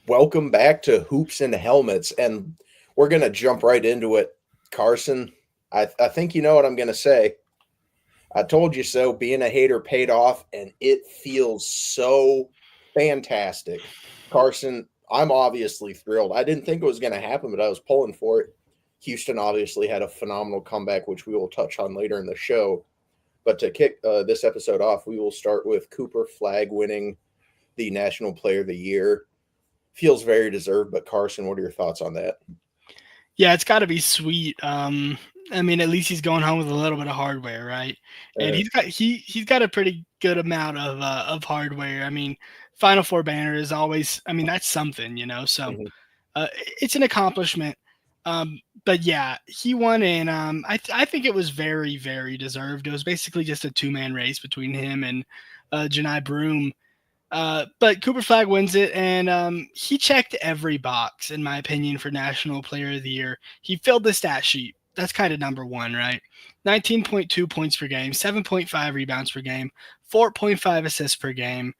Welcome back to Hoops and Helmets, and we're gonna jump right into it. Carson, I think you know what I'm gonna say. I told you so. Being a hater paid off, and it feels so fantastic. Carson, I'm obviously thrilled. I didn't think it was gonna happen, but I was pulling for it. Houston obviously had a phenomenal comeback, which we will touch on later in the show. But to kick this episode off, we will start with Cooper Flagg winning the National Player of the Year. Feels very deserved, but Carson, what are your thoughts on that? Yeah, it's got to be sweet. I mean, at least he's going home with a little bit of hardware, right? And Uh, he's got a pretty good amount of hardware. I mean, Final Four banner is always. I mean, that's something, you know. So mhm. it's an accomplishment. But yeah, he won, and I think it was very deserved. It was basically just a two-man race between him and Janai Broom. But Cooper Flagg wins it, and he checked every box, in my opinion, for National Player of the Year. He filled the stat sheet. That's kind of number one, right? 19.2 points per game, 7.5 rebounds per game, 4.5 assists per game.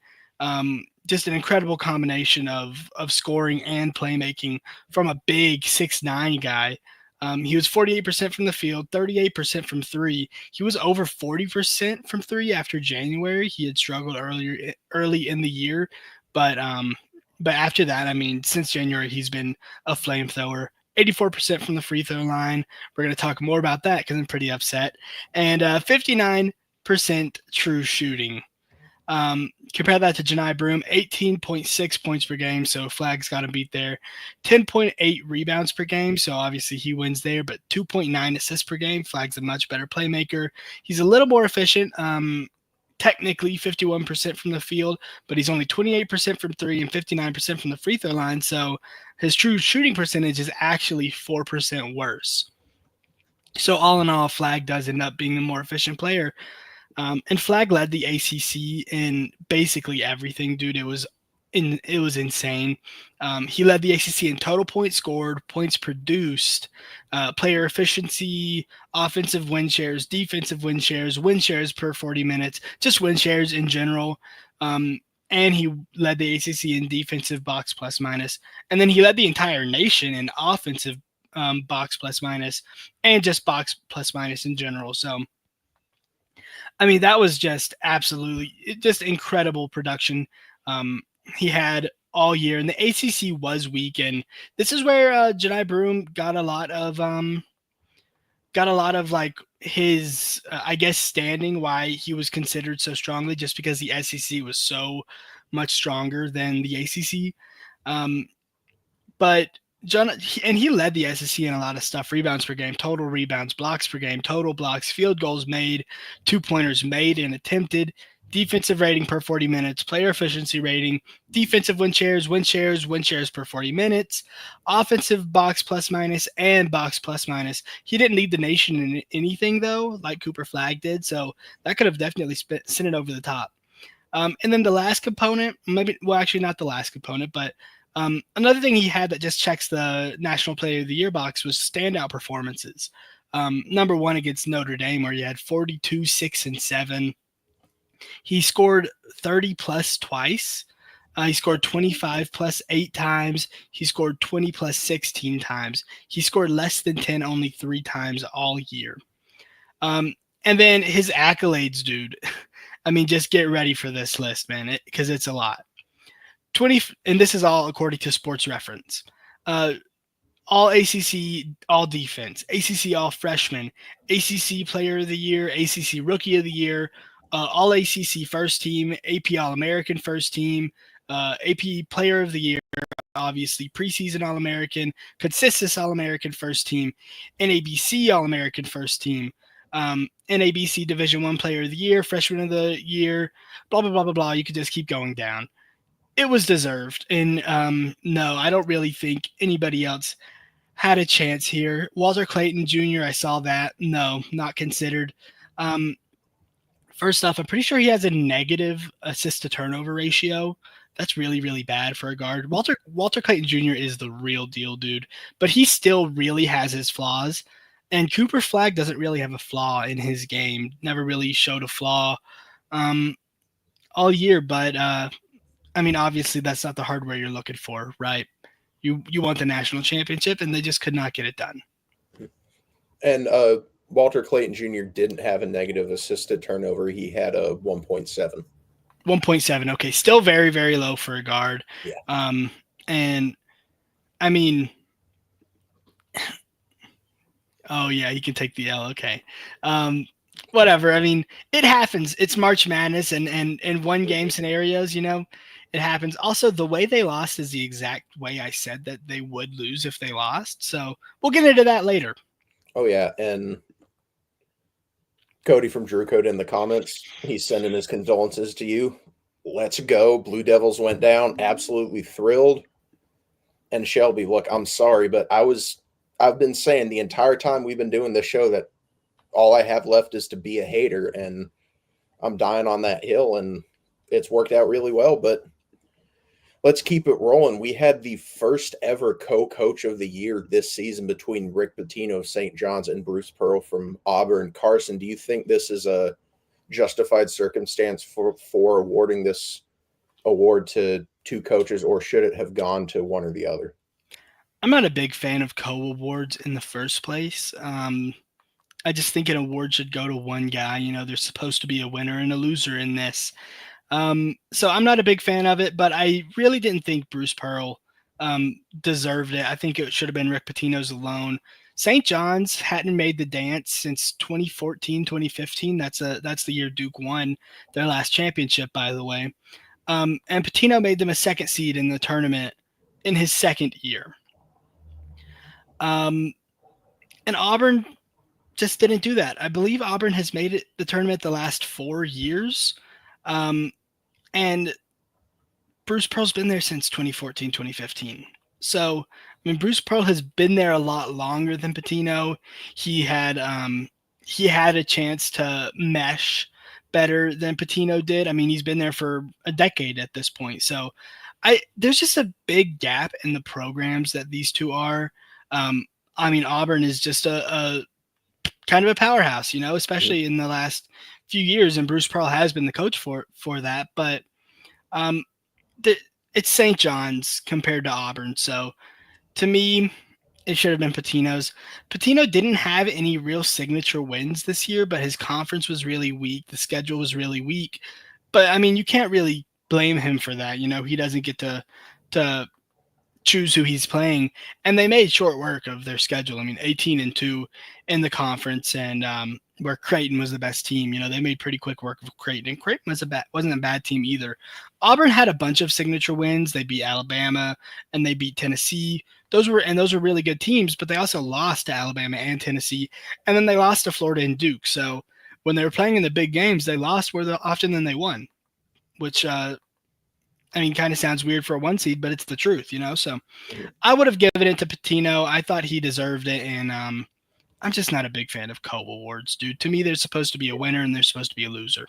Just an incredible combination of scoring and playmaking from a big 6'9" guy. He was 48% from the field, 38% from three. He was over 40% from three after January. He had struggled early in the year, but after that, I mean, since January, he's been a flamethrower. 84% from the free throw line. We're going to talk more about that because I'm pretty upset. And 59% true shooting. Compare that to Janai Broom, 18.6 points per game, so Flagg's got to beat there. 10.8 rebounds per game, so obviously he wins there, but 2.9 assists per game. Flagg's a much better playmaker. He's a little more efficient, technically 51% from the field, but he's only 28% from three and 59% from the free throw line, so his true shooting percentage is actually 4% worse. So all in all, Flagg does end up being the more efficient player. And Flagg led the ACC in basically everything, dude. It was insane. He led the ACC in total points scored, points produced, player efficiency, offensive win shares, defensive win shares per 40 minutes, just win shares in general. And he led the ACC in defensive box plus minus, and then he led the entire nation in offensive box plus minus, and just box plus minus in general. So I mean, that was just absolutely just incredible production he had all year. And the ACC was weak, and this is where Janai Broom got a lot of like his I guess standing why he was considered so strongly, just because the SEC was so much stronger than the ACC. Um, but John, and he led the SEC in a lot of stuff: rebounds per game, total rebounds, blocks per game, total blocks, field goals made, 2-pointers made and attempted, defensive rating per 40 minutes, player efficiency rating, defensive win shares per 40 minutes, offensive box plus minus, and box plus minus. He didn't lead the nation in anything though, like Cooper Flagg did, so that could have definitely sent it over the top. And then the last component, actually not the last component, but another thing he had that just checks the National Player of the Year box was standout performances. Number one against Notre Dame, where he had 42, 6, and 7. He scored 30 plus twice. He scored 25 plus 8 times. He scored 20 plus 16 times. He scored less than 10 only 3 times all year. And then his accolades, dude. I mean, just get ready for this list, man, because it's a lot. 20, and this is all according to Sports Reference. All ACC, all defense, ACC, all freshmen, ACC Player of the Year, ACC Rookie of the Year, all ACC first team, AP All American first team, AP Player of the Year, obviously preseason All American, consensus All American first team, NABC All American first team, NABC Division I Player of the Year, Freshman of the Year, blah blah blah blah blah. You could just keep going down. It was deserved, and no, I don't really think anybody else had a chance here. Walter Clayton Jr., I saw that. No, not considered. First off, I'm pretty sure he has a negative assist to turnover ratio. That's really bad for a guard. Walter Clayton Jr. is the real deal, dude, but he still really has his flaws. And Cooper Flagg doesn't really have a flaw in his game. Never really showed a flaw all year, but I mean, obviously that's not the hardware you're looking for, right? You want the national championship, and they just could not get it done. And Walter Clayton Jr. didn't have a negative assisted turnover. He had a 1.7. 1.7. Okay, still very, very low for a guard. Yeah. And I mean, oh yeah, he can take the L. Okay. Whatever. I mean, it happens. It's March Madness, and one game scenarios, it happens. Also, the way they lost is the exact way I said that they would lose if they lost. So we'll get into that later. Oh yeah, and Cody from Drew Code in the comments, he's sending his condolences to you. Let's go. Blue Devils went down. Absolutely thrilled. And Shelby, look, I'm sorry, but I've been saying the entire time we've been doing this show that all I have left is to be a hater, and I'm dying on that hill, and it's worked out really well, but let's keep it rolling. We had the first ever co-coach of the year this season between Rick Pitino of St. John's and Bruce Pearl from Auburn. Carsen, do you think this is a justified circumstance for awarding this award to two coaches, or should it have gone to one or the other? I'm not a big fan of co-awards in the first place. I just think an award should go to one guy. There's supposed to be a winner and a loser in this. So I'm not a big fan of it, but I really didn't think Bruce Pearl deserved it. I think it should have been Rick Pitino's alone. St. John's hadn't made the dance since 2014, 2015. That's the year Duke won their last championship, by the way. And Pitino made them a second seed in the tournament in his second year. And Auburn just didn't do that. I believe Auburn has made it the tournament the last 4 years. And Bruce Pearl's been there since 2014, 2015. So, I mean, Bruce Pearl has been there a lot longer than Pitino. He had a chance to mesh better than Pitino did. I mean, he's been there for a decade at this point. So there's just a big gap in the programs that these two are. I mean, Auburn is just a kind of a powerhouse, especially in the last few years, and Bruce Pearl has been the coach for that. But it's St. John's compared to Auburn. So to me, it should have been Pitino's. Pitino didn't have any real signature wins this year, but his conference was really weak. The schedule was really weak. But, I mean, you can't really blame him for that. He doesn't get to choose who he's playing. And they made short work of their schedule. I mean, 18-2 in the conference, and where Clayton was the best team. They made pretty quick work of Clayton. And Clayton wasn't a bad team either. Auburn had a bunch of signature wins. They beat Alabama and they beat Tennessee. Those were really good teams, but they also lost to Alabama and Tennessee. And then they lost to Florida and Duke. So when they were playing in the big games, they lost more often than they won, which, I mean, kind of sounds weird for a one seed, but it's the truth, So I would have given it to Pitino. I thought he deserved it, and I'm just not a big fan of co-awards, dude. To me, there's supposed to be a winner and there's supposed to be a loser.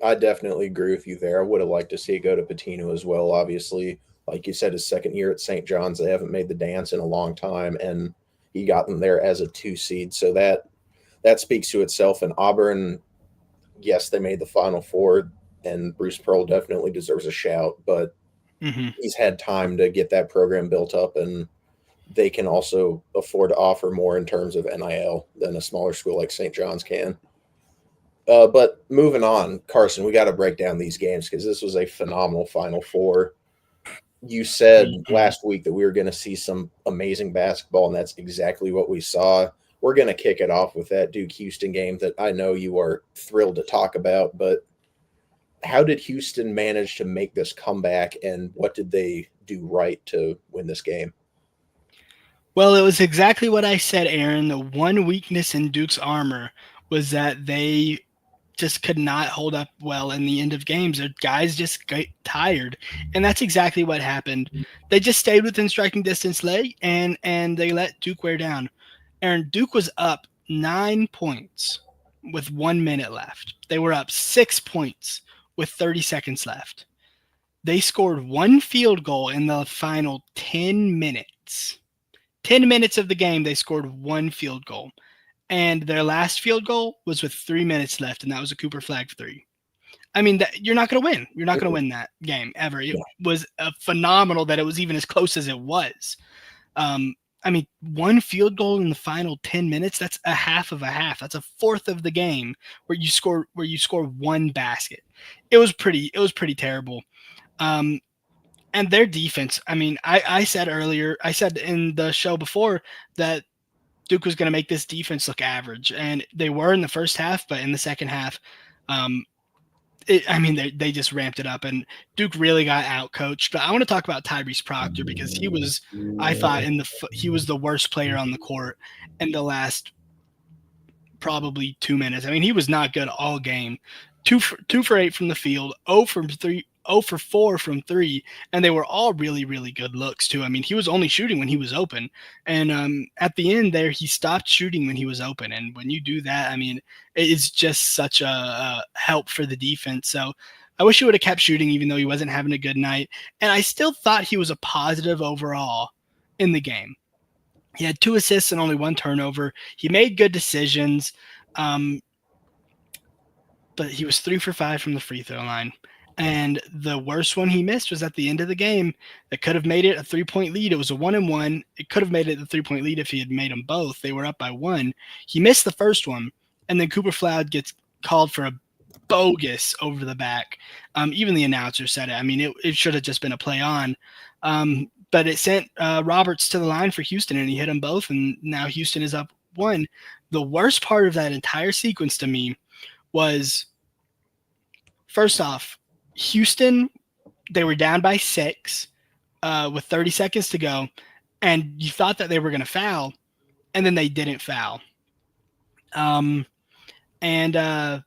I definitely agree with you there. I would have liked to see it go to Pitino as well. Obviously, like you said, his second year at St. John's, they haven't made the dance in a long time, and he got them there as a 2 seed. So that speaks to itself. And Auburn, yes, they made the Final Four, and Bruce Pearl definitely deserves a shout, but he's had time to get that program built up, and they can also afford to offer more in terms of NIL than a smaller school like St. John's can. But moving on, Carsen, we got to break down these games because this was a phenomenal Final Four. You said last week that we were going to see some amazing basketball, and that's exactly what we saw. We're going to kick it off with that Duke-Houston game that I know you are thrilled to talk about, but how did Houston manage to make this comeback, and what did they do right to win this game? Well, it was exactly what I said, Aaron. The one weakness in Duke's armor was that they just could not hold up well in the end of games. Their guys just got tired, and that's exactly what happened. They just stayed within striking distance late, and they let Duke wear down. Aaron, Duke was up 9 points with 1 minute left. They were up 6 points with 30 seconds left. They scored one field goal in the final 10 minutes. 10 minutes of the game, they scored one field goal. And their last field goal was with 3 minutes left, and that was a Cooper flag 3. I mean, you're not going to win. You're not going to win that game ever. It was phenomenal that it was even as close as it was. I mean, one field goal in the final 10 minutes, that's a half of a half. That's a fourth of the game where you score one basket. It was pretty terrible. And their defense, I mean, I said in the show before that Duke was going to make this defense look average, and they were in the first half, but in the second half, they just ramped it up, and Duke really got out-coached. But I want to talk about Tyrese Proctor because he was, I thought, he was the worst player on the court in the last probably 2 minutes. I mean, he was not good all game. 2 for 8 from the field, 0 for 4 from 3, and they were all really, really good looks too. I mean, he was only shooting when he was open, and at the end there, he stopped shooting when he was open. And when you do that, I mean, it's just such a help for the defense. So I wish he would have kept shooting, even though he wasn't having a good night. And I still thought he was a positive overall in the game. He had 2 assists and only 1 turnover. He made good decisions, but he was 3 for 5 from the free throw line. And the worst one he missed was at the end of the game. That could have made it a 3-point lead. It was a 1-and-1. It could have made it a 3-point lead if he had made them both. They were up by 1. He missed the first one, and then Cooper Flagg gets called for a bogus over the back. Even the announcer said it. I mean, it should have just been a play on. But it sent Roberts to the line for Houston, and he hit them both, and now Houston is up 1. The worst part of that entire sequence to me was, first off, Houston, they were down by 6 with 30 seconds to go, and you thought that they were going to foul, and then they didn't foul. And it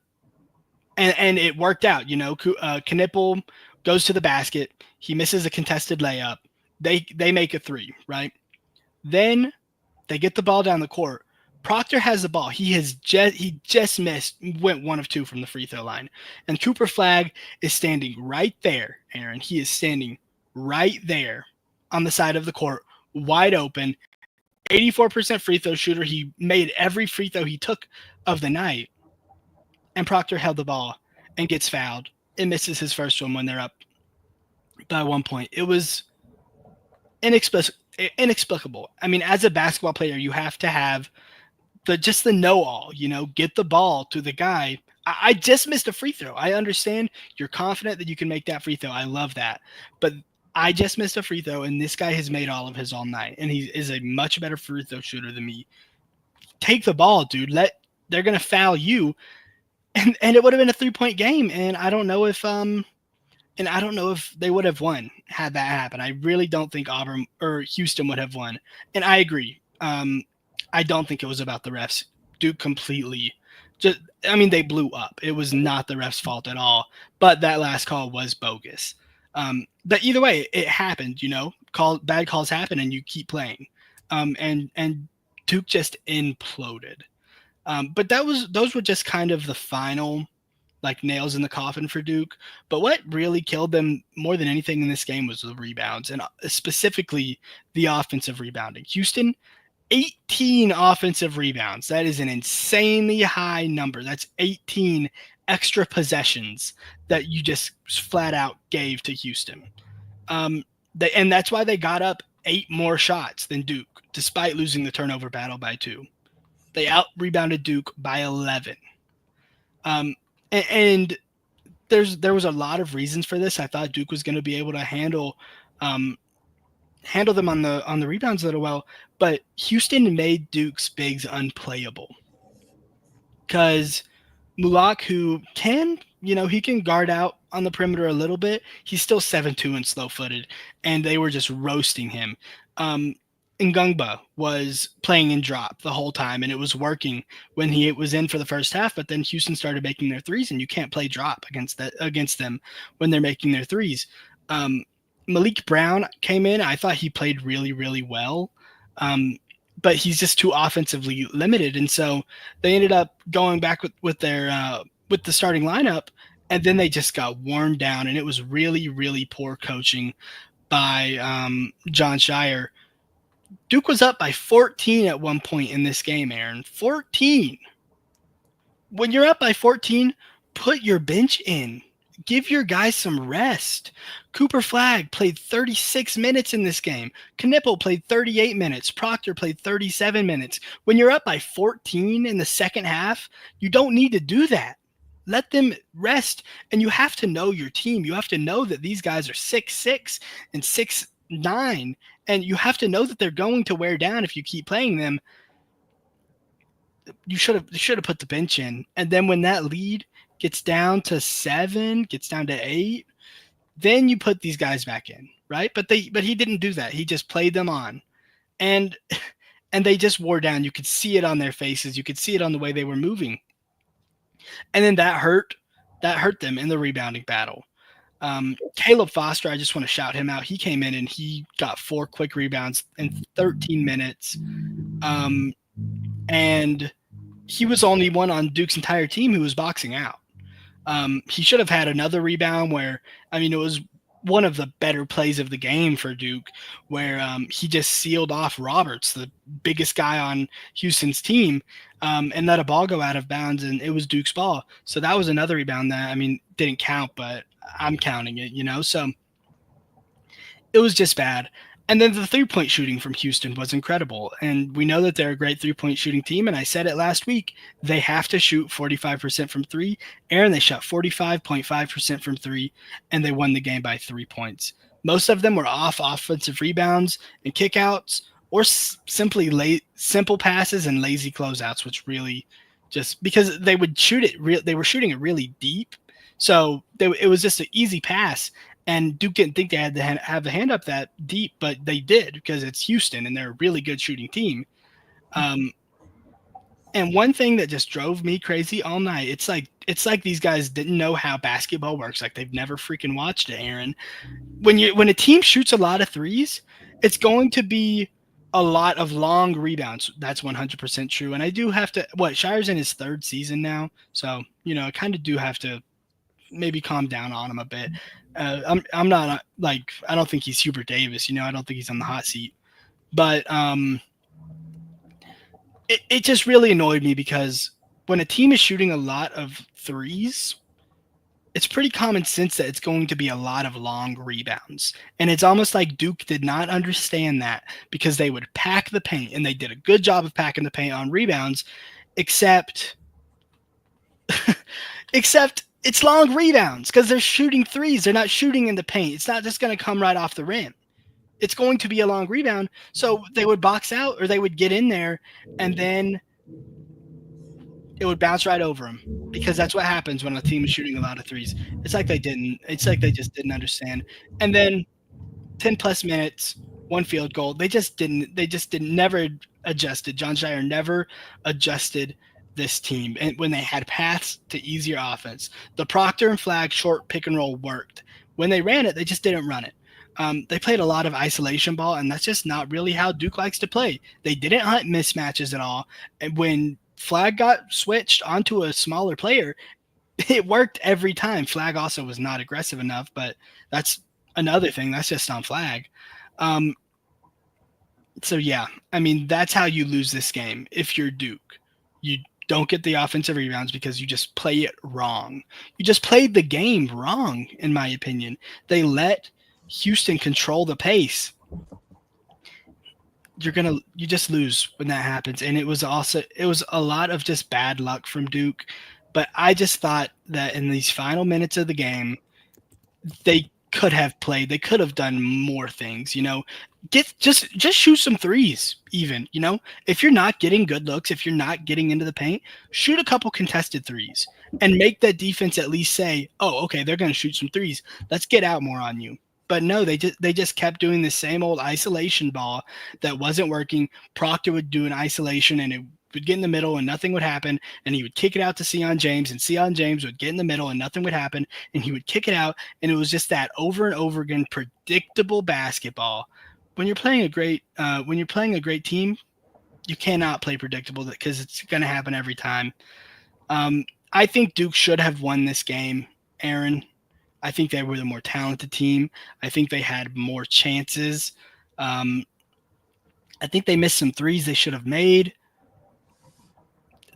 worked out. You know, Knipple goes to the basket. He misses a contested layup. They make a 3, right? Then they get the ball down the court. Proctor has the ball. He just missed, went 1 of 2 from the free throw line. And Cooper Flagg is standing right there, Aaron. He is standing right there on the side of the court, wide open. 84% free throw shooter. He made every free throw he took of the night. And Proctor held the ball and gets fouled and misses his first one when they're up by 1 point. It was inexplicable. I mean, as a basketball player, you have to have the know-all, you know, get the ball to the guy. I just missed a free throw. I understand you're confident that you can make that free throw. I love that. But I just missed a free throw, and this guy has made all of his all night, and he is a much better free throw shooter than me. Take the ball, dude. They're going to foul you. And it would have been a 3-point game, and I don't know if they would have won had that happened. I really don't think Auburn or Houston would have won. And I agree. I don't think it was about the refs. Duke completely they blew up. It was not the refs' fault at all. But that last call was bogus. But either way, it happened, you know. Bad calls happen and you keep playing. And Duke just imploded. But those were just kind of the final like nails in the coffin for Duke. But what really killed them more than anything in this game was the rebounds, and specifically the offensive rebounding. Houston, 18 offensive rebounds. That is an insanely high number. That's 18 extra possessions that you just flat out gave to Houston. And that's why they got up 8 more shots than Duke, despite losing the turnover battle by 2. They out-rebounded Duke by 11. And there was a lot of reasons for this. I thought Duke was going to be able to handle them on the rebounds a little well, but Houston made Duke's bigs unplayable. Because Mulak, who he can guard out on the perimeter a little bit, he's still 7'2" and slow-footed, and they were just roasting him. Ngungba was playing in drop the whole time, and it was working when he was in for the first half, but then Houston started making their threes, and you can't play drop against them when they're making their threes. Malik Brown came in. I thought he played really, really well, but he's just too offensively limited, and so they ended up going back with the starting lineup, and then they just got worn down, and it was really, really poor coaching by John Shire. Duke was up by 14 at one point in this game, Aaron. 14. When you're up by 14, put your bench in. give your guys some rest. Cooper Flagg played 36 minutes in this game. Knipple played 38 minutes. Proctor played 37 minutes. When you're up by 14 in the second half, you don't need to do that. Let them rest, and you have to know your team. You have to know that these guys are 6'6" and 6'9", and you have to know that they're going to wear down if you keep playing them. You should have put the bench in, and then when that lead gets down to 7, gets down to 8, then you put these guys back in, right? But he didn't do that. He just played them on, and they just wore down. You could see it on their faces. You could see it on the way they were moving. And then that hurt them in the rebounding battle. Caleb Foster, I just want to shout him out. He came in and he got 4 quick rebounds in 13 minutes. And he was only one on Duke's entire team who was boxing out. He should have had another rebound where, it was one of the better plays of the game for Duke, where he just sealed off Roberts, the biggest guy on Houston's team, and let a ball go out of bounds, and it was Duke's ball. So that was another rebound that, didn't count, but I'm counting it, So it was just bad. And then the three-point shooting from Houston was incredible. And we know that they're a great three-point shooting team. And I said it last week, they have to shoot 45% from three. Aaron, they shot 45.5% from three, and they won the game by 3 points. Most of them were off offensive rebounds and kickouts, or simply simple passes and lazy closeouts, which really just because they would shoot it, they were shooting it really deep. So it was just an easy pass. And Duke didn't think they had to have the hand up that deep, but they did because it's Houston and they're a really good shooting team. And one thing that just drove me crazy all night, it's like these guys didn't know how basketball works. Like they've never freaking watched it, Aaron. When a team shoots a lot of threes, it's going to be a lot of long rebounds. That's 100% true. And I do have to, Shire's in his 3rd season now. So, I kind of do have to maybe calm down on him a bit. I'm not like, I don't think he's Hubert Davis, I don't think he's on the hot seat, but it just really annoyed me because when a team is shooting a lot of threes, it's pretty common sense that it's going to be a lot of long rebounds. And it's almost like Duke did not understand that because they would pack the paint, and they did a good job of packing the paint on rebounds, except it's long rebounds because they're shooting threes. They're not shooting in the paint. It's not just going to come right off the rim. It's going to be a long rebound. So they would box out or they would get in there, and then it would bounce right over them because that's what happens when a team is shooting a lot of threes. It's like they just didn't understand. And then 10 plus minutes, 1 field goal. They never adjusted. John Shire never adjusted this team, and when they had paths to easier offense. The Proctor and Flagg short pick and roll worked. When they ran it, they just didn't run it. They played a lot of isolation ball, and that's just not really how Duke likes to play. They didn't hunt mismatches at all. And when Flagg got switched onto a smaller player, it worked every time. Flagg also was not aggressive enough, but that's another thing. That's just on Flagg. So yeah, that's how you lose this game. If you're Duke, you don't get the offensive rebounds because you just play it wrong. You just played the game wrong, in my opinion. They let Houston control the pace. You just lose when that happens. And it was a lot of just bad luck from Duke. But I just thought that in these final minutes of the game, they could have done more things, just shoot some threes even, if you're not getting good looks, if you're not getting into the paint, shoot a couple contested threes and make that defense at least say, oh, okay, they're going to shoot some threes. Let's get out more on you. But no, they just kept doing the same old isolation ball that wasn't working. Proctor would do an isolation and it would get in the middle and nothing would happen, and he would kick it out to Sion James, and Sion James would get in the middle and nothing would happen, and he would kick it out, and it was just that over and over again predictable basketball. When you're playing a great team, you cannot play predictable because it's going to happen every time. I think Duke should have won this game, Aaron. I think they were the more talented team. I think they had more chances. I think they missed some threes they should have made.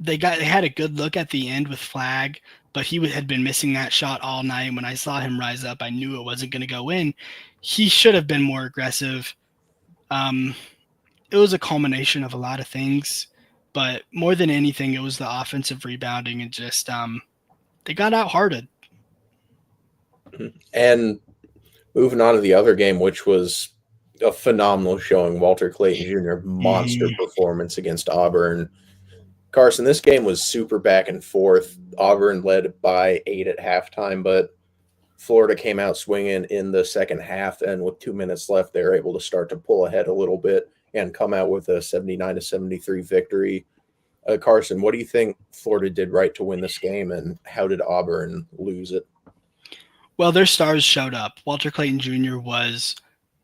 They had a good look at the end with Flagg, but he had been missing that shot all night. When I saw him rise up, I knew it wasn't going to go in. He should have been more aggressive. It was a culmination of a lot of things, but more than anything, it was the offensive rebounding and just they got out-hearted. And moving on to the other game, which was a phenomenal showing, Walter Clayton Jr. monster performance against Auburn. Carsen, this game was super back and forth. Auburn led by 8 at halftime, but Florida came out swinging in the second half, and with 2 minutes left, they were able to start to pull ahead a little bit and come out with a 79-73 victory. Carsen, what do you think Florida did right to win this game, and how did Auburn lose it? Well, their stars showed up. Walter Clayton Jr. was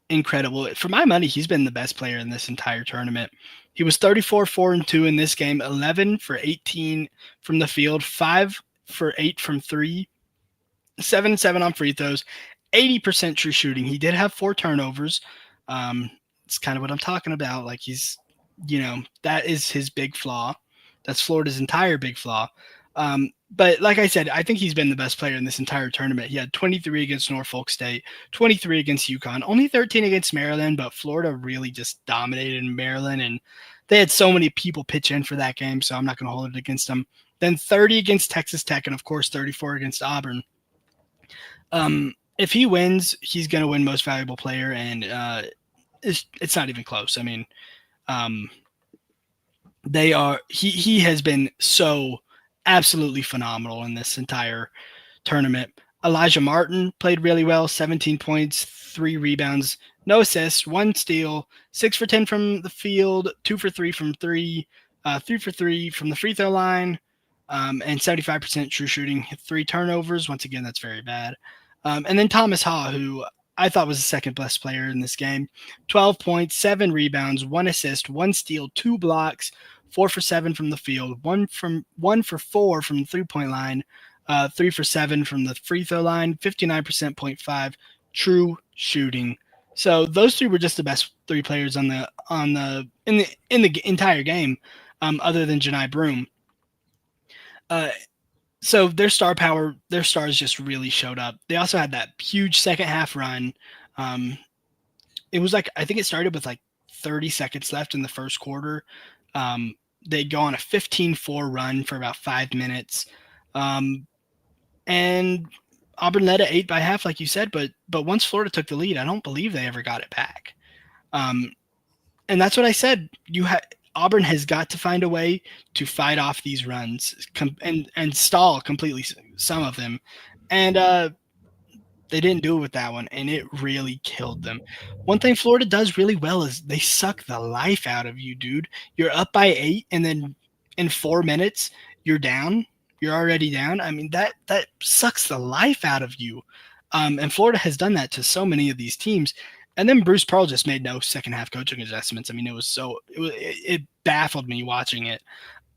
incredible. For my money, he's been the best player in this entire tournament. He was 34-4-2 in this game, 11 for 18 from the field, 5 for 8 from 3, 7-7 on free throws, 80% true shooting. He did have 4 turnovers. It's kind of what I'm talking about. Like he's, that is his big flaw. That's Florida's entire big flaw. But like I said, I think he's been the best player in this entire tournament. He had 23 against Norfolk State, 23 against UConn, only 13 against Maryland, but Florida really just dominated in Maryland, and they had so many people pitch in for that game, so I'm not going to hold it against them. Then 30 against Texas Tech, and of course 34 against Auburn. If he wins, he's going to win Most Valuable Player, and it's not even close. I mean, he has been so absolutely phenomenal in this entire tournament. Elijah Martin played really well, 17 points, 3 rebounds, no assists, 1 steal, 6 for 10 from the field, 2 for 3 from 3, 3 for 3 from the free throw line, and 75% true shooting, 3 turnovers. Once again, that's very bad. And then Thomas Haw, who I thought was the second best player in this game, 12 points, 7 rebounds, 1 assist, 1 steal, 2 blocks, 4 for 7 from the field, 1 for 4 from the 3-point line, 3 for 7 from the free throw line, 59% 0.5 true shooting. So those 3 were just the best 3 players in the entire game, other than Janai Broome. So their stars just really showed up. They also had that huge second half run. It was like, I think it started with like 30 seconds left in the first quarter. They'd go on a 15-4 run for about 5 minutes. And Auburn led at 8 by half, like you said, but once Florida took the lead, I don't believe they ever got it back. And that's what I said. Auburn has got to find a way to fight off these runs and stall completely some of them. And they didn't do it with that one, and it really killed them. One thing Florida does really well is they suck the life out of you, dude. You're up by 8, and then in 4 minutes, you're down. You're already down. I mean, that sucks the life out of you. And Florida has done that to so many of these teams. And then Bruce Pearl just made no second half coaching adjustments. I mean, it baffled me watching it.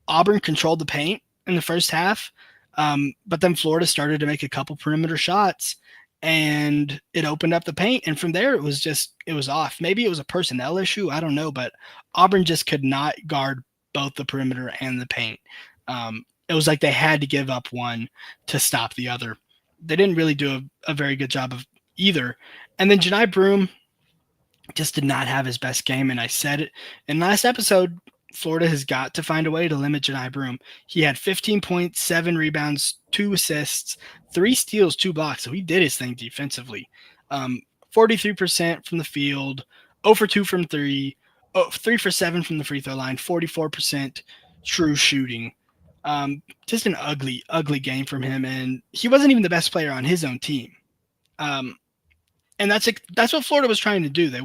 Auburn controlled the paint in the first half, but then Florida started to make a couple perimeter shots, and it opened up the paint. And from there, it was off. Maybe it was a personnel issue. I don't know, but Auburn just could not guard both the perimeter and the paint. It was like they had to give up one to stop the other. They didn't really do a very good job of either. And then Janai Broome just did not have his best game. And I said it in last episode, Florida has got to find a way to limit Janai Broome. He had 15 points, 7 rebounds, 2 assists, 3 steals, 2 blocks. So he did his thing defensively. 43% from the field, 0 for 2 from 3, 3 for 7 from the free throw line, 44% true shooting. Just an ugly, ugly game from him. And he wasn't even the best player on his own team. And that's what Florida was trying to do. They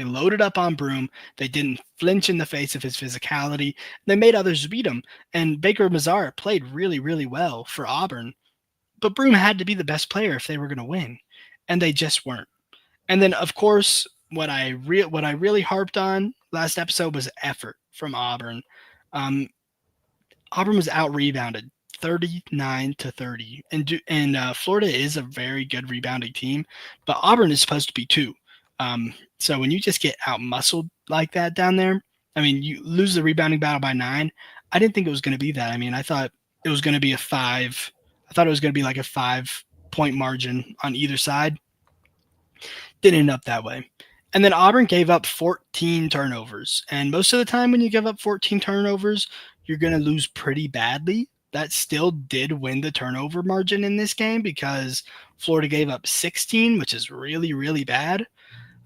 loaded up on Broome. They didn't flinch in the face of his physicality. They made others beat him. And Baker Mazara played really, really well for Auburn. But Broome had to be the best player if they were going to win. And they just weren't. And then, of course, what I really harped on last episode was effort from Auburn. Auburn was out-rebounded 39-30. And Florida is a very good rebounding team, but Auburn is supposed to be too. So when you just get out-muscled like that down there, I mean, you lose the rebounding battle by 9. I didn't think it was going to be that. I mean, I thought it was going to be a 5 I thought it was going to be like a 5-point margin on either side. Didn't end up that way. And then Auburn gave up 14 turnovers. And most of the time when you give up 14 turnovers, you're going to lose pretty badly. That still did win the turnover margin in this game because Florida gave up 16, which is really, really bad.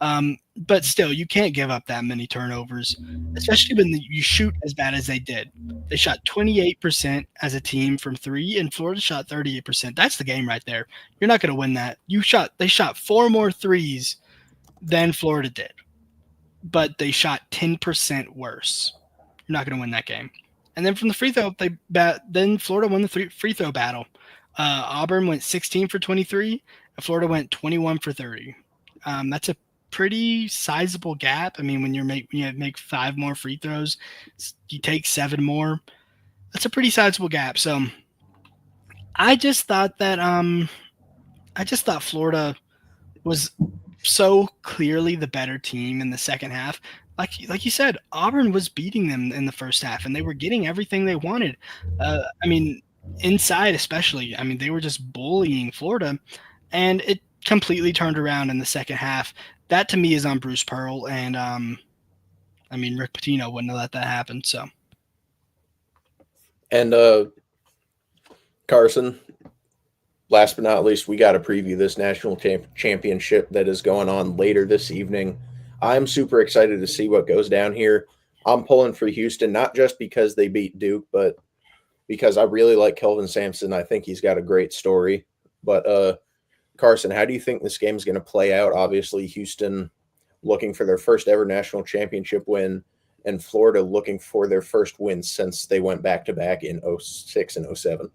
But still, you can't give up that many turnovers, especially when you shoot as bad as they did. They shot 28% as a team from three, and Florida shot 38%. That's the game right there. You're not going to win that. They shot 4 more threes than Florida did, but they shot 10% worse. You're not going to win that game. And then from the free throw, then Florida won the free throw battle. Auburn went 16 for 23, and Florida went 21 for 30. That's a pretty sizable gap. I mean, when you make 5 more free throws, you take 7 more. That's a pretty sizable gap. So I just thought Florida was so clearly the better team in the second half. Like you said, Auburn was beating them in the first half, and they were getting everything they wanted. I mean, inside especially. I mean, they were just bullying Florida, and it completely turned around in the second half. That to me is on Bruce Pearl, and I mean, Rick Pitino wouldn't have let that happen. So, and Carsen, last but not least, we got to preview this national championship that is going on later this evening. I'm super excited to see what goes down here. I'm pulling for Houston, not just because they beat Duke, but because I really like Kelvin Sampson. I think he's got a great story. But Carsen, how do you think this game is going to play out? Obviously, Houston looking for their first ever national championship win, and Florida looking for their first win since they went back-to-back in 06 and 07.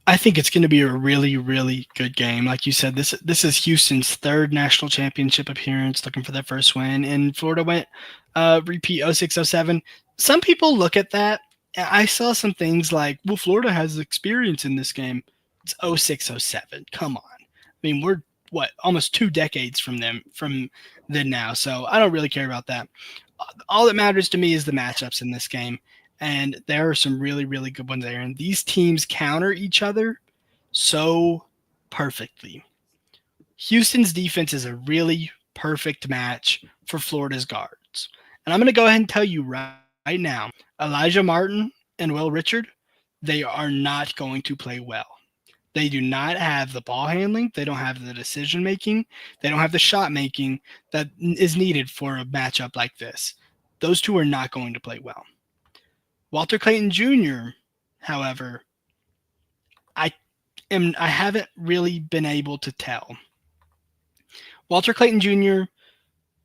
I think it's going to be a really, really good game. Like you said, this is Houston's 3rd national championship appearance, looking for their first win, and Florida went repeat 06, 07. Some people look at that. I saw some things like, well, Florida has experience in this game. It's 06, 07. Come on. I mean, we're, almost 2 decades from then now, so I don't really care about that. All that matters to me is the matchups in this game. And there are some really, really good ones there. And these teams counter each other so perfectly. Houston's defense is a really perfect match for Florida's guards. And I'm going to go ahead and tell you right now, Elijah Martin and Will Richard, they are not going to play well. They do not have the ball handling. They don't have the decision making. They don't have the shot making that is needed for a matchup like this. Those two are not going to play well. Walter Clayton Jr., however, I haven't really been able to tell. Walter Clayton Jr.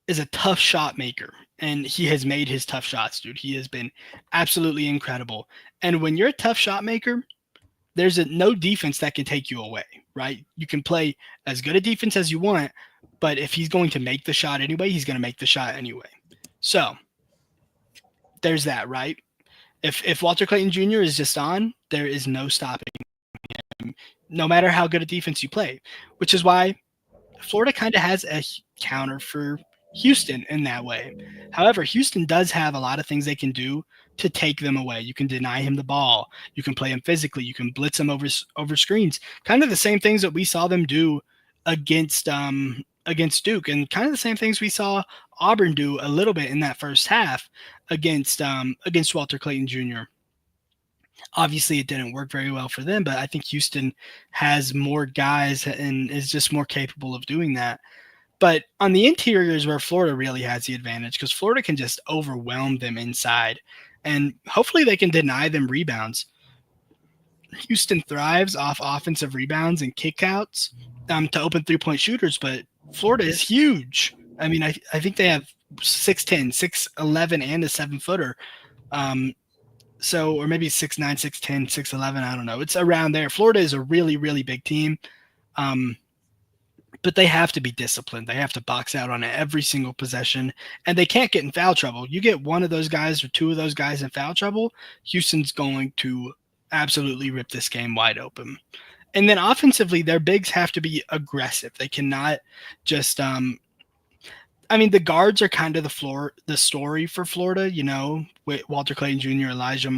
is a tough shot maker, and he has made his tough shots, dude. He has been absolutely incredible. And when you're a tough shot maker, there's no defense that can take you away, right? You can play as good a defense as you want, but if he's going to make the shot anyway, he's going to make the shot anyway. So there's that, right? If Walter Clayton Jr. is just on, there is no stopping him, no matter how good a defense you play, which is why Florida kind of has a counter for Houston in that way. However, Houston does have a lot of things they can do to take them away. You can deny him the ball. You can play him physically. You can blitz him over screens. Kind of the same things that we saw them do against Duke, and kind of the same things we saw Auburn do a little bit in that first half against Walter Clayton Jr. Obviously, it didn't work very well for them, but I think Houston has more guys and is just more capable of doing that. But on the interior is where Florida really has the advantage, because Florida can just overwhelm them inside, and hopefully they can deny them rebounds. Houston thrives off offensive rebounds and kickouts to open three-point shooters, but Florida is huge. I mean, I think they have 6'10", 6'11", and a 7-footer. Or maybe 6'9", 6'10", 6'11", I don't know. It's around there. Florida is a really, really big team. But they have to be disciplined. They have to box out on every single possession, and they can't get in foul trouble. You get one of those guys or two of those guys in foul trouble, Houston's going to absolutely rip this game wide open. And then offensively, their bigs have to be aggressive. They cannot just the guards are kind of the story for Florida, with Walter Clayton Jr., Elijah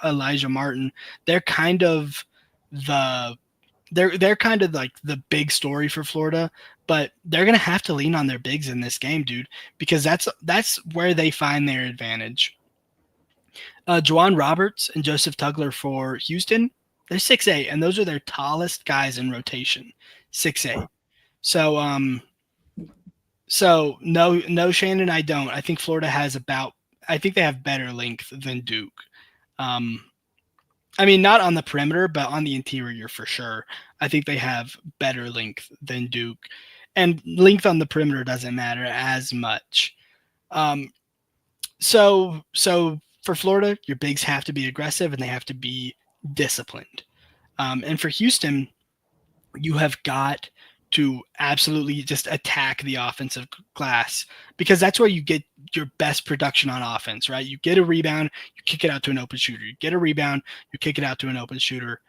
Elijah Martin, they're kind of they're kind of like the big story for Florida, but they're gonna have to lean on their bigs in this game, dude, because that's where they find their advantage. Juwan Roberts and Joseph Tugler for Houston, they're 6'8", and those are their tallest guys in rotation, 6'8". So no, Shannon, I don't. I think Florida has I think they have better length than Duke. I mean, not on the perimeter, but on the interior for sure. I think they have better length than Duke, and length on the perimeter doesn't matter as much. So for Florida, your bigs have to be aggressive and they have to be disciplined. And for Houston, you have got to absolutely just attack the offensive glass, because that's where you get your best production on offense, right? You get a rebound, you kick it out to an open shooter. You get a rebound, you kick it out to an open shooter.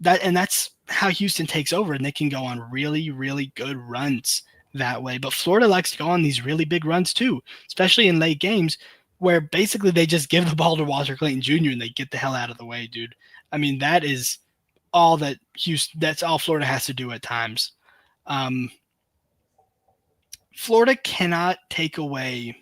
That's how Houston takes over, and they can go on really, really good runs that way. But Florida likes to go on these really big runs too, especially in late games where basically they just give the ball to Walter Clayton Jr. and they get the hell out of the way, dude. I mean, that's all Florida has to do at times. Florida cannot take away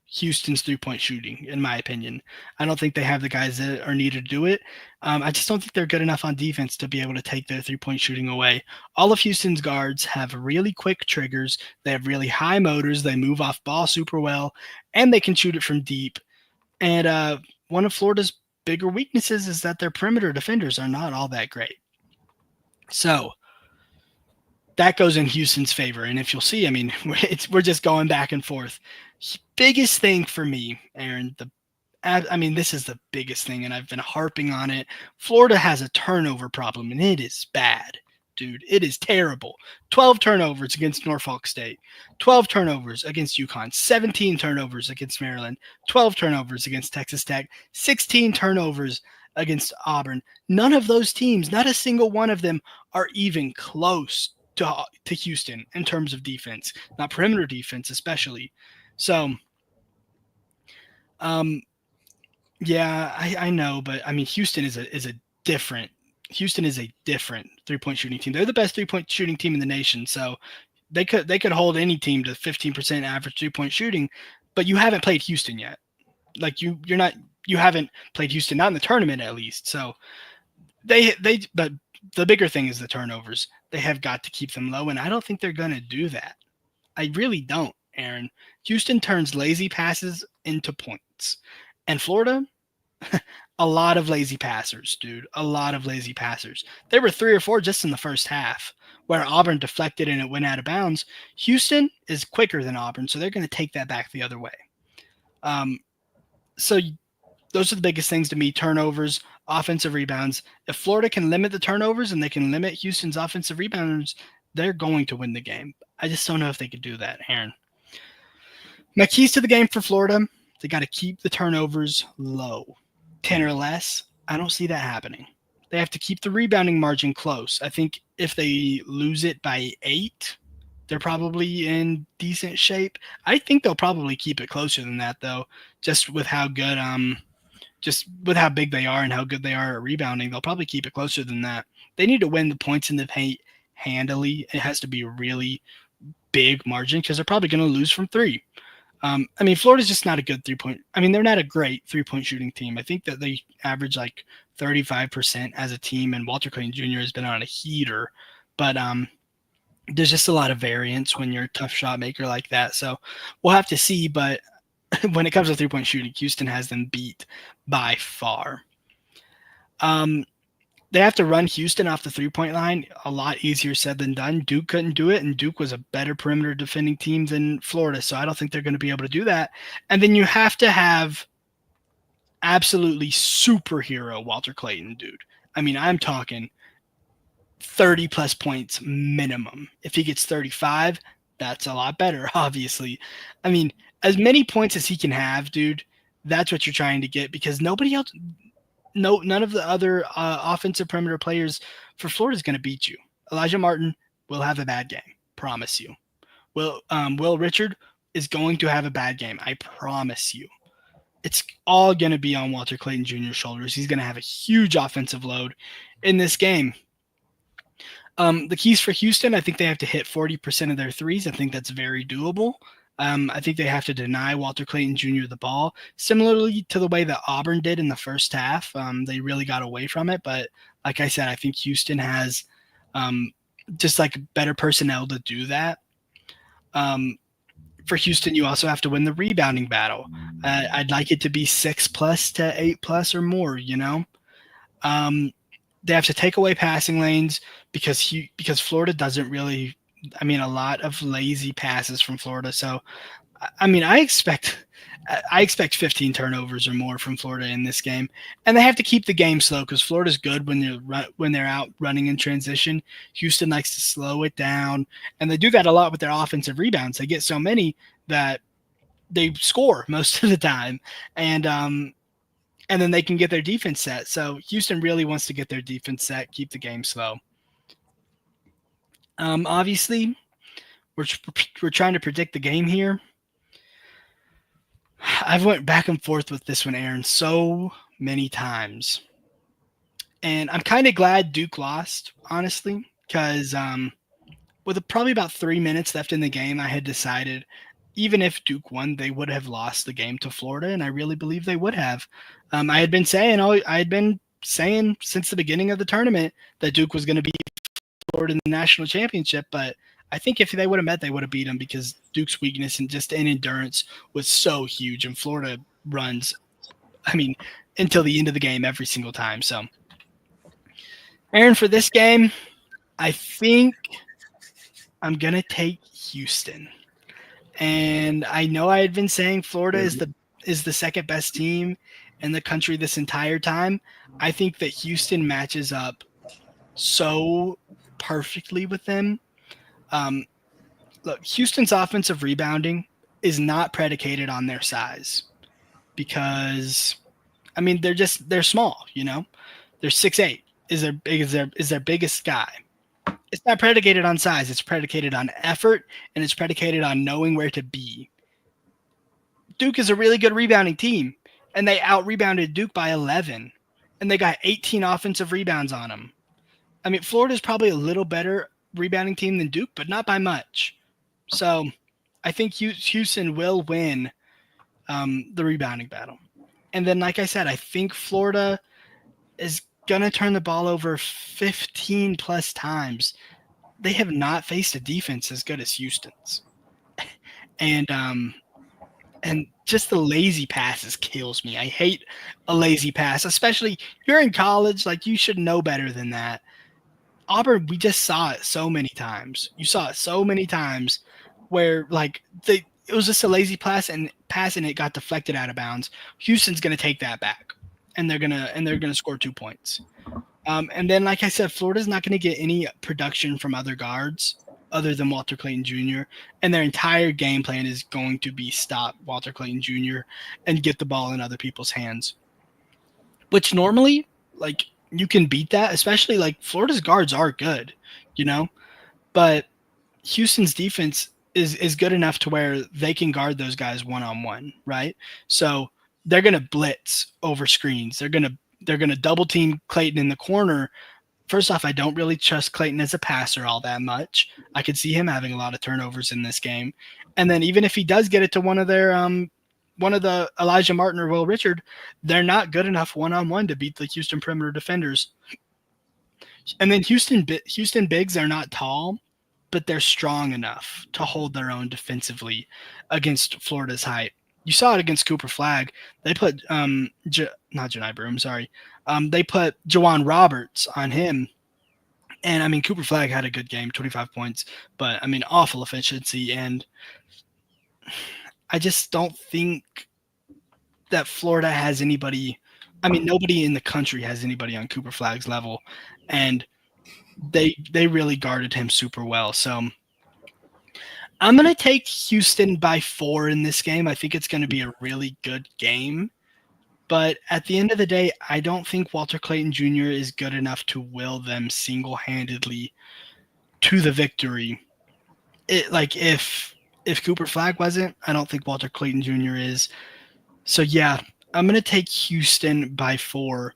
Houston's three-point shooting, in my opinion. I don't think they have the guys that are needed to do it. I just don't think they're good enough on defense to be able to take their three-point shooting away. All of Houston's guards have really quick triggers. They have really high motors. They move off ball super well, and they can shoot it from deep. And one of Florida's bigger weaknesses is that their perimeter defenders are not all that great. So that goes in Houston's favor. And if you'll see, I mean, we're just going back and forth. Biggest thing for me, Aaron, this is the biggest thing, and I've been harping on it. Florida has a turnover problem, and it is bad, dude. It is terrible. 12 turnovers against Norfolk State, 12 turnovers against UConn, 17 turnovers against Maryland, 12 turnovers against Texas Tech, 16 turnovers against Auburn. None of those teams, not a single one of them, are even close to Houston in terms of defense, not perimeter defense especially. So, yeah, I know, but I mean, Houston is a different three-point shooting team. They're the best three-point shooting team in the nation, so they could hold any team to 15% average three-point shooting, but you haven't played Houston yet. Like you haven't played Houston, not in the tournament at least. So but the bigger thing is the turnovers. They have got to keep them low, and I don't think they're going to do that. I really don't, Aaron. Houston turns lazy passes into points. And Florida, a lot of lazy passers, dude. A lot of lazy passers. There were 3 or 4 just in the first half where Auburn deflected and it went out of bounds. Houston is quicker than Auburn, so they're going to take that back the other way. So those are the biggest things to me: turnovers, offensive rebounds. If Florida can limit the turnovers and they can limit Houston's offensive rebounders, they're going to win the game. I just don't know if they could do that, Aaron. My keys to the game for Florida: they got to keep the turnovers low, 10 or less. I don't see that happening. They have to keep the rebounding margin close. I think if they lose it by 8, they're probably in decent shape. I think they'll probably keep it closer than that, though, just with how good, just with how big they are and how good they are at rebounding. They'll probably keep it closer than that. They need to win the points in the paint handily. It has to be a really big margin because they're probably going to lose from 3. I mean, Florida's just not a good three-point. I mean, they're not a great three-point shooting team. I think that they average like 35% as a team, and Walter Clayton Jr. has been on a heater. But there's just a lot of variance when you're a tough shot maker like that. So we'll have to see. But when it comes to three-point shooting, Houston has them beat by far. They have to run Houston off the three-point line. A lot easier said than done. Duke couldn't do it, and Duke was a better perimeter defending team than Florida, so I don't think they're going to be able to do that. And then you have to have absolutely superhero Walter Clayton, dude. I mean, I'm talking 30-plus points minimum. If he gets 35, that's a lot better, obviously. I mean, as many points as he can have, dude, that's what you're trying to get, because nobody else – none of the other offensive perimeter players for Florida is going to beat you. Elijah Martin will have a bad game, promise you. Will Richard is going to have a bad game, I promise you. it's all going to be on Walter Clayton Jr.'s shoulders. He's going to have a huge offensive load in this game. The keys for Houston, I think they have to hit 40% of their threes. I think that's very doable. I think they have to deny Walter Clayton Jr. the ball, similarly to the way that Auburn did in the first half. They really got away from it, but like I said, I think Houston has just like better personnel to do that. For Houston, you also have to win the rebounding battle. I'd like it to be 6+ to 8+ or more, you know? They have to take away passing lanes because Florida doesn't really, a lot of lazy passes from Florida. So, I expect 15 turnovers or more from Florida in this game, and they have to keep the game slow because Florida's good when they're out running in transition. Houston likes to slow it down, and they do that a lot with their offensive rebounds. They get so many that they score most of the time, and then they can get their defense set. So Houston really wants to get their defense set, keep the game slow. Obviously, we're trying to predict the game here. I've went back and forth with this one, Aaron, so many times. And I'm kind of glad Duke lost, honestly, because with probably about 3 minutes left in the game, I had decided even if Duke won, they would have lost the game to Florida, and I really believe they would have. I had been saying since the beginning of the tournament that Duke was going to beat Florida in the national championship, but I think if they would have met, they would have beat them because Duke's weakness and just in endurance was so huge, and Florida runs, until the end of the game every single time. So, Aaron, for this game, I think I'm going to take Houston. And I know I had been saying Florida is the second best team in the country this entire time. I think that Houston matches up so perfectly with them. Look, Houston's offensive rebounding is not predicated on their size because, they're small, you know? They're 6'8" is their biggest guy. It's not predicated on size. It's predicated on effort, and it's predicated on knowing where to be. Duke is a really good rebounding team, and they out-rebounded Duke by 11, and they got 18 offensive rebounds on them. Florida's probably a little better rebounding team than Duke, but not by much. So I think Houston will win the rebounding battle. And then, like I said, I think Florida is going to turn the ball over 15+ times. They have not faced a defense as good as Houston's. And just the lazy passes kills me. I hate a lazy pass, especially you're in college. Like, you should know better than that. Auburn, we just saw it so many times. You saw it so many times where it was just a lazy pass and it got deflected out of bounds. Houston's going to take that back, and they're gonna score 2 points. And then, like I said, Florida's not going to get any production from other guards other than Walter Clayton Jr., and their entire game plan is going to be stop Walter Clayton Jr. and get the ball in other people's hands, which normally, you can beat that, especially Florida's guards are good, you know, but Houston's defense is good enough to where they can guard those guys one-on-one, right? So they're going to blitz over screens. They're going to double team Clayton in the corner. First off, I don't really trust Clayton as a passer all that much. I could see him having a lot of turnovers in this game. And then even if he does get it to one of the Elijah Martin or Will Richard, they're not good enough one-on-one to beat the Houston perimeter defenders. And then Houston bigs are not tall, but they're strong enough to hold their own defensively against Florida's height. You saw it against Cooper Flagg. They put not Janai Broom, sorry. They put Jawan Roberts on him. And Cooper Flagg had a good game, 25 points, but awful efficiency. And I just don't think that Florida has anybody. Nobody in the country has anybody on Cooper Flagg's level, and they really guarded him super well. So I'm going to take Houston by 4 in this game. I think it's going to be a really good game. But at the end of the day, I don't think Walter Clayton Jr. is good enough to will them single-handedly to the victory. If Cooper Flagg wasn't, I don't think Walter Clayton Jr. is. So, yeah, I'm going to take Houston by 4.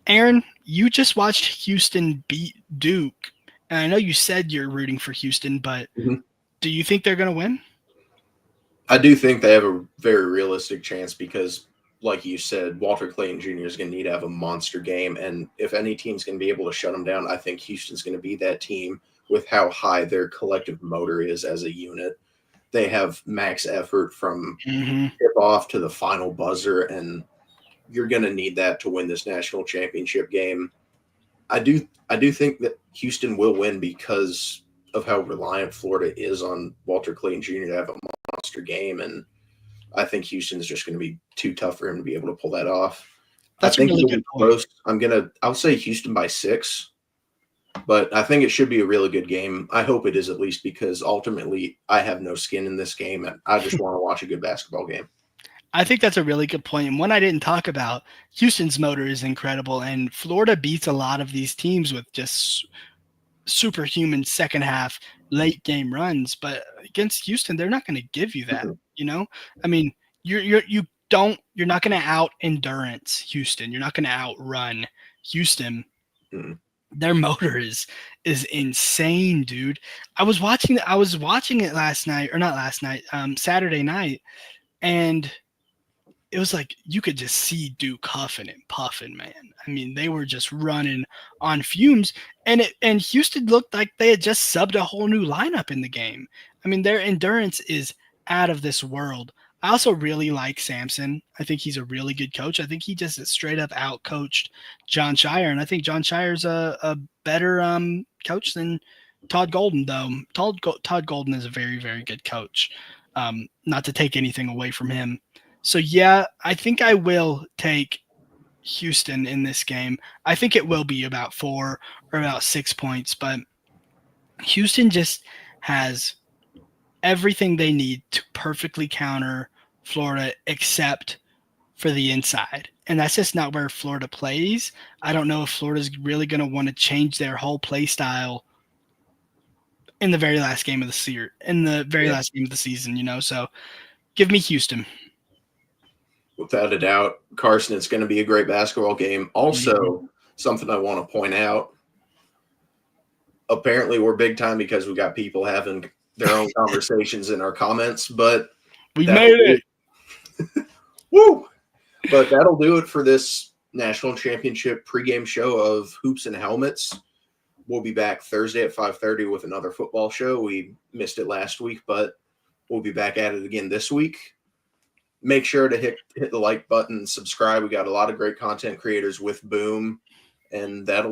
Aaron, you just watched Houston beat Duke. And I know you said you're rooting for Houston, but do you think they're going to win? I do think they have a very realistic chance because, like you said, Walter Clayton Jr. is going to need to have a monster game. And if any team's going to be able to shut them down, I think Houston's going to be that team with how high their collective motor is as a unit. They have max effort from tip-off to the final buzzer, and you're going to need that to win this national championship game. I do think that Houston will win because of how reliant Florida is on Walter Clayton Jr. to have a monster game, and I think Houston's just going to be too tough for him to be able to pull that off. That's I think a really it'll good be point. close. I'll say Houston by 6, but I think it should be a really good game. I hope it is, at least, because ultimately I have no skin in this game, and I just want to watch a good basketball game. I think that's a really good point. And one I didn't talk about, Houston's motor is incredible, and Florida beats a lot of these teams with just superhuman second half late game runs. But against Houston, they're not going to give you that. You know, I mean, you're not going to out endurance Houston. You're not going to outrun Houston. Their motor is insane, dude. I was watching it last night, or not last night, Saturday night, and it was like you could just see Duke huffing and puffing, man. I mean, they were just running on fumes, and Houston looked like they had just subbed a whole new lineup in the game. I mean, their endurance is out of this world. I also really like Sampson. I think he's a really good coach. I think he just straight up out-coached John Shire, and I think John Shire's a better coach than Todd Golden, though. Todd Golden is a very, very good coach. Not to take anything away from him. So, yeah, I think I will take Houston in this game. I think it will be about 4 or about 6 points, but Houston just has everything they need to perfectly counter Florida except for the inside. And that's just not where Florida plays. I don't know if Florida's really going to want to change their whole play style in the very last game of the season, you know. So, give me Houston. Without a doubt, Carsen, it's going to be a great basketball game. Also, something I want to point out, apparently we're big time because we got people having their own conversations in our comments, but we made it. Woo! But that'll do it for this national championship pregame show of Hoops and Helmets. We'll be back Thursday at 5:30 with another football show. We missed it last week, but we'll be back at it again this week. Make sure to hit the like button, subscribe. We got a lot of great content creators with Boom, and that'll